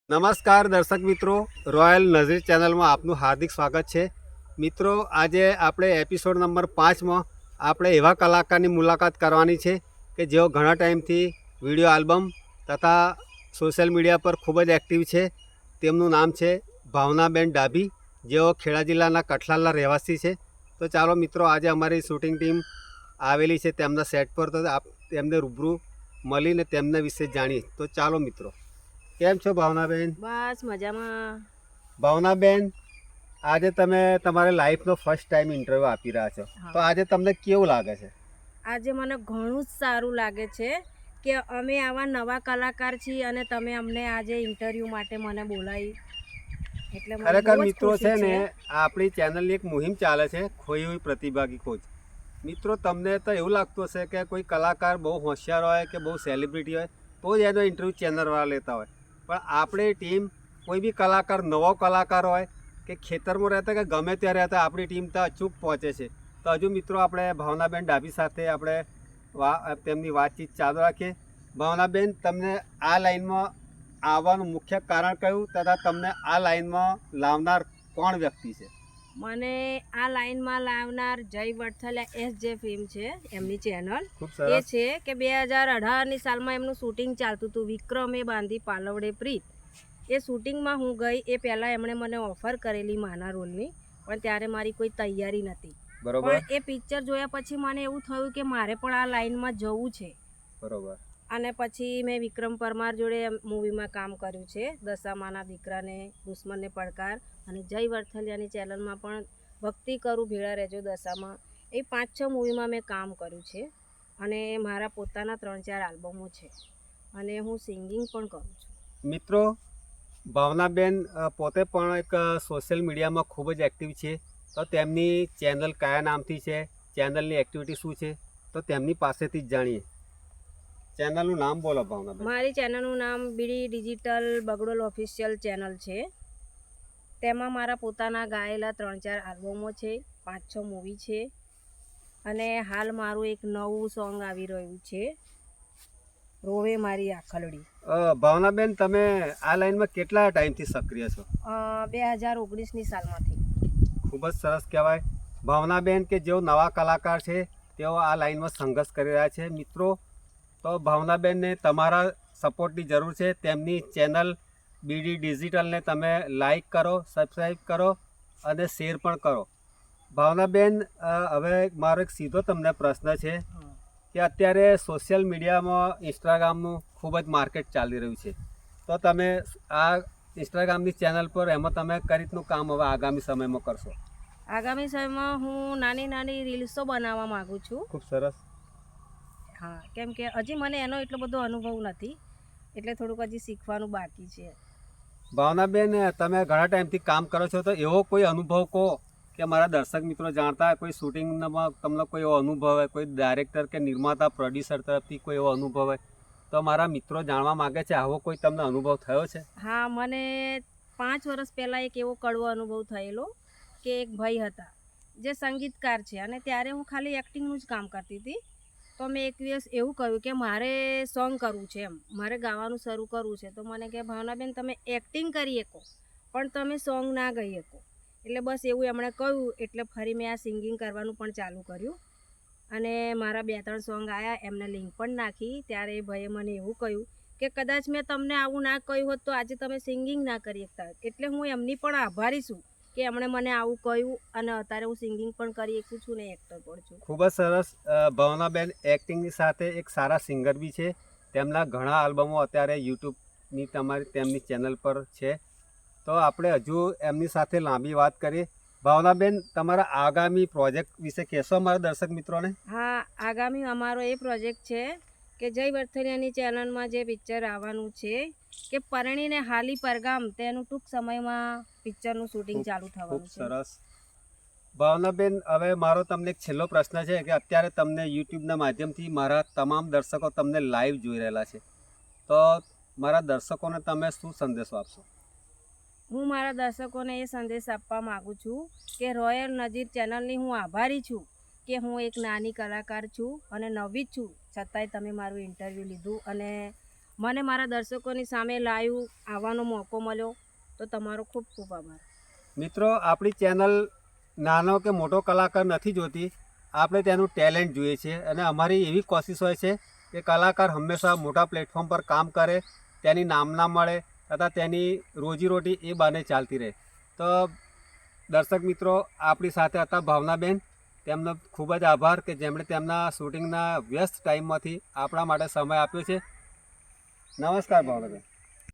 નમસ્કાર દર્શક મિત્રો, રોયલ નઝીર ચેનલમાં આપનું હાર્દિક સ્વાગત છે. મિત્રો, આજે આપણે એપિસોડ નંબર 5માં આપણે એવા કલાકારની મુલાકાત કરવાની છે કે જેઓ ઘણા ટાઈમથી વિડીયો આલ્બમ તથા સોશિયલ મીડિયા પર ખૂબ જ એક્ટિવ છે. તેમનું નામ છે ભાવનાબેન ડાભી, જેઓ ખેડા જિલ્લાના કઠલાલના રહેવાસી છે. તો ચાલો મિત્રો, આજે અમારી શૂટિંગ ટીમ આવેલી છે તેમના સેટ પર, તો તેમને રૂબરૂ મળીને તેમના વિશે જાણીએ. તો ચાલો મિત્રો. કેમ છો ભાવનાબેન? બસ મજામાં. ભાવનાબેન, આજે તમે તમારી લાઈફનો ફર્સ્ટ ટાઈમ ઇન્ટરવ્યૂ આપી રહ્યા છો, તો આજે તમને કેવું લાગે છે? આજે મને ઘણું જ સારું લાગે છે કે અમે આવા નવા કલાકાર છીએ અને તમે અમને આજે ઇન્ટરવ્યૂ માટે મને બોલાવી. એટલે ખરેખર મિત્રો છે ને, આપણી ચેનલની એક મુહિમ ચાલે છે, ખોઈ હુઈ પ્રતિભાગી ખોજ. મિત્રો, તમને તો એવું લાગતું હશે કે કોઈ કલાકાર બહુ હોશિયાર હોય કે બહુ સેલિબ્રિટી હોય તો જ એનો ઇન્ટરવ્યૂ ચેનલવાળા લેતા હોય, પણ આપણી ટીમ કોઈ બી કલાકાર, નવો કલાકાર હોય કે ખેતરમાં રહેતા કે ગમે ત્યાં રહેતા, આપણી ટીમ તો અચૂક પહોંચે છે. તો હજુ મિત્રો આપણે ભાવનાબેન ડાભી સાથે આપણે તેમની વાતચીત ચાલુ રાખીએ. ભાવનાબેન, તમને આ લાઈનમાં આવવાનું મુખ્ય કારણ કયું તથા તમને આ લાઈનમાં લાવનાર કોણ વ્યક્તિ છે? મને આ લાઈનમાં લાવનાર જય વડથલિયા SJ ફિલ્મ છે, એમની ચેનલ. ખૂબ એ સરસ. છે કે 2018ની સાલમાં એમનું શૂટિંગ ચાલતું હતું, વિક્રમે બાંધી પાલવડે પ્રીત. એ શૂટિંગમાં હું ગઈ એ પહેલાં એમણે મને ઓફર કરેલી માના રોલની, પણ ત્યારે મારી કોઈ તૈયારી નથી. બરોબર. પણ એ પિક્ચર જોયા પછી મને એવું થયું કે મારે પણ આ લાઈનમાં જવું છે. બરોબર. અને પછી મેં વિક્રમ પરમાર જોડે મૂવીમાં કામ કર્યું છે, દશામાના દીકરાને, દુશ્મનને પડકાર, અને જય વડથલિયાની ચેનલમાં પણ ભક્તિ કરું ભેળા રહેજો દશામાં. એ 5-6 મૂવીમાં મેં કામ કર્યું છે અને મારા પોતાના 3-4 આલ્બમો છે અને હું સિંગિંગ પણ કરું છું. મિત્રો, ભાવનાબેન પોતે પણ એક સોશિયલ મીડિયામાં ખૂબ જ એક્ટિવ છે. તો તેમની ચેનલ કયા નામથી છે, ચેનલની એક્ટિવિટી શું છે, તો તેમની પાસેથી જ જાણીએ. ચેનલનું નામ બોલો ભાવનાબેન. મારી ચેનલનું નામ બીડી ડિજિટલ બગડોલ ઓફિશિયલ ચેનલ છે. તેમાં મારા પોતાના ગાયેલા 3-4 આલ્બમો છે, 5-6 મૂવી છે અને હાલ મારું એક નવું સોંગ આવી રહ્યું છે, રોવે મારી આખલડી. ભાવનાબેન, તમે આ લાઈનમાં કેટલા ટાઈમથી સક્રિય છો? 2019ની સાલમાંથી. ખૂબ જ સરસ કહેવાય. ભાવનાબેન કે જેઓ નવા કલાકાર છે, તેઓ આ લાઈનમાં સંઘર્ષ કરી રહ્યા છે. મિત્રો, તો ભાવનાબેનને તમારા સપોર્ટની જરૂર છે. તેમની ચેનલ બીડી ડિજિટલને તમે લાઈક કરો, સબસ્ક્રાઈબ કરો અને શેર પણ કરો. ભાવનાબેન, હવે મારો એક સીધો તમને પ્રશ્ન છે કે અત્યારે સોશિયલ મીડિયામાં ઇન્સ્ટાગ્રામનું ખૂબ જ માર્કેટ ચાલી રહ્યું છે, તો તમે આ ઇન્સ્ટાગ્રામની ચેનલ પર એમાં તમે કઈ રીતનું કામ હવે આગામી સમયમાં કરશો? આગામી સમયમાં હું નાની નાની રીલ્સો બનાવવા માગું છું. ખૂબ સરસ. હા, કેમ કે હજી મને એનો એટલો બધો અનુભવ નથી, એટલે થોડુંક હજી શીખવાનું બાકી છે. ભાવનાબેન, તમે ઘણા ટાઈમથી કામ કરો છો, તો એવો કોઈ અનુભવ કહો કે મારા દર્શક મિત્રો જાણતા હોય, કોઈ શૂટિંગમાં તમને કોઈ એવો અનુભવ હોય, કોઈ ડાયરેક્ટર કે નિર્માતા, પ્રોડ્યુસર તરફથી કોઈ એવો અનુભવ હોય, તો મારા મિત્રો જાણવા માગે છે, આવો કોઈ તમને અનુભવ થયો છે? હા, મને 5 વર્ષ પહેલાં એક એવો કડવો અનુભવ થયેલો કે એક ભાઈ હતા જે સંગીતકાર છે અને ત્યારે હું ખાલી એક્ટિંગનું જ કામ કરતી હતી. તો મેં એક દિવસ એવું કહ્યું કે મારે સોંગ કરવું છે, એમ મારે ગાવાનું શરૂ કરવું છે. તો મને કે ભાવનાબેન, તમે એક્ટિંગ કરી શકો પણ તમે સોંગ ના ગાઈ શકો. એટલે બસ એવું એમણે કહ્યું, એટલે ફરી મેં આ સિંગિંગ કરવાનું પણ ચાલુ કર્યું અને મારા 2-3 સોંગ આવ્યા, એમને લિંક પણ નાખી. ત્યારે એ ભાઈએ મને એવું કહ્યું કે કદાચ મેં તમને આવું ના કહ્યું હોત તો આજે તમે સિંગિંગ ના કરી શકતા. એટલે હું એમની પણ આભારી છું કે એમણે મને આવું કહ્યું અને અત્યારે હું સિંગિંગ પણ કરી શકું છું ને એક્ટર પણ છું. ખૂબ જ સરસ. ભાવનાબેન એક્ટિંગની સાથે એક સારા સિંગર બી છે. તેમના ઘણા આલ્બમો અત્યારે યુટ્યુબની તેમની ચેનલ પર છે. તો આપણે હજુ એમની સાથે લાંબી વાત કરીએ. ભાવનાબેન, તમારા આગામી પ્રોજેક્ટ વિશે કહેશો અમારા દર્શક મિત્રોને? હા, આગામી અમારો એ પ્રોજેક્ટ છે કે જય વડથલિયાની ચેનલમાં જે પિક્ચર આવવાનું છે કે પરણીને હાલી પરગામ, તેનું ટૂંક સમયમાં પિક્ચરનું શૂટિંગ ચાલુ થવાનું છે. ખૂબ સરસ. ભાવનાબેન, હવે મારો તમને એક છેલ્લો પ્રશ્ન છે કે અત્યારે તમને યુટ્યુબના માધ્યમથી મારા તમામ દર્શકો તમને લાઈવ જોઈ રહેલા છે, તો મારા દર્શકોને તમે શું સંદેશો આપશો? હું મારા દર્શકોને એ સંદેશ આપવા માગું છું કે રોયલ નજીર ચેનલની હું આભારી છું કે હું એક નાની કલાકાર છું અને નવી જ છું, છતાંય તમે મારું ઇન્ટરવ્યૂ લીધું અને મને મારા દર્શકોની સામે લાઈવ આવવાનો મોકો મળ્યો તો તમારો ખૂબ ખૂબ આભાર. મિત્રો, આપણી ચેનલ નાનો કે મોટો કલાકાર નથી જોતી, આપણે તેનું ટેલેન્ટ જોઈએ છીએ અને અમારી એવી કોશિશ હોય છે કે કલાકાર હંમેશા મોટા પ્લેટફોર્મ પર કામ કરે, તેની નામના મળે તથા તેની રોજીરોટી એ બાને ચાલતી રહે. તો દર્શક મિત્રો, આપણી સાથે હતા ભાવનાબેન. તેમનો ખૂબ જ આભાર કે જેમણે તેમના શૂટિંગના વ્યસ્ત ટાઈમમાંથી આપણા માટે સમય આપ્યો છે. નમસ્કાર ભાવનાબેન.